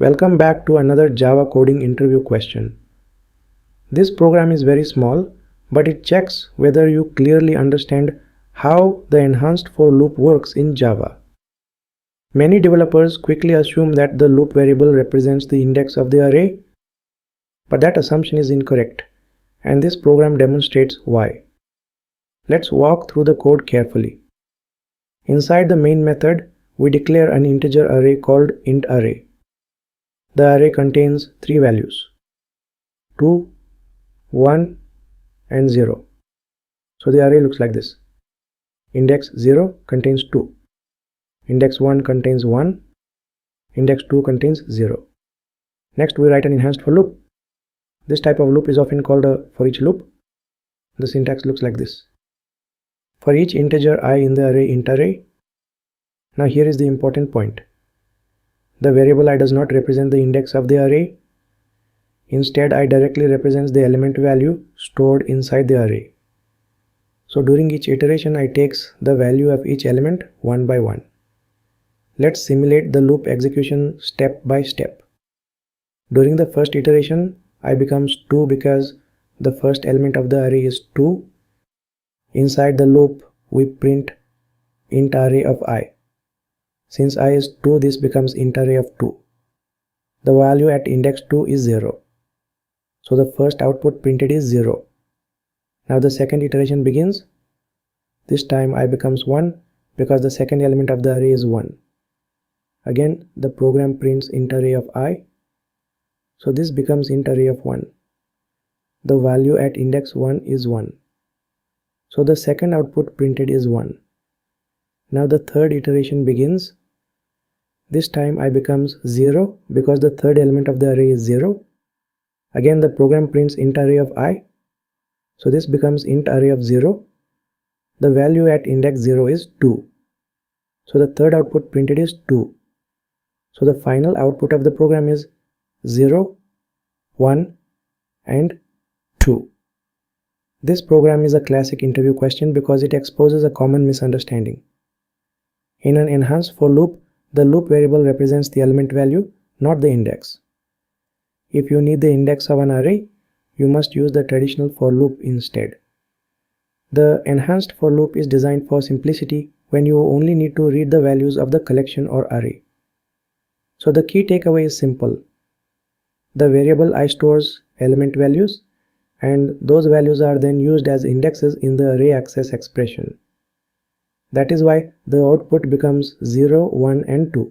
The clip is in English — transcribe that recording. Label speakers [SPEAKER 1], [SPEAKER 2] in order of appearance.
[SPEAKER 1] Welcome back to another Java coding interview question. This program is very small, but it checks whether you clearly understand how the enhanced for loop works in Java. Many developers quickly assume that the loop variable represents the index of the array, but that assumption is incorrect, and this program demonstrates why. Let's walk through the code carefully. Inside the main method, we declare an integer array called intArray. The array contains three values: 2, 1 and 0. So the array looks like this. Index 0 contains 2. Index 1 contains 1. Index 2 contains 0. Next we write an enhanced for loop. This type of loop is often called a for each loop. The syntax looks like this. For each integer I in the array intArray. Now here is the important point. The variable I does not represent the index of the array. Instead, I directly represents the element value stored inside the array. So during each iteration, I takes the value of each element one by one. Let's simulate the loop execution step by step. During the first iteration, I becomes 2 because the first element of the array is 2. Inside the loop, we print int array of I. Since I is 2, this becomes int array of 2. The value at index 2 is 0. So the first output printed is 0. Now the second iteration begins. This time I becomes 1 because the second element of the array is 1. Again the program prints int array of I. So this becomes int array of 1. The value at index 1 is 1. So the second output printed is 1. Now the third iteration begins. This time I becomes 0 because the third element of the array is 0. Again the program prints int array of I. So this becomes int array of 0. The value at index 0 is 2. So the third output printed is 2. So the final output of the program is 0, 1 and 2. This program is a classic interview question because it exposes a common misunderstanding. In an enhanced for loop, the loop variable represents the element value, not the index. If you need the index of an array, you must use the traditional for loop instead. The enhanced for loop is designed for simplicity when you only need to read the values of the collection or array. So the key takeaway is simple. The variable I stores element values, and those values are then used as indexes in the array access expression. That is why the output becomes 0, 1 and 2.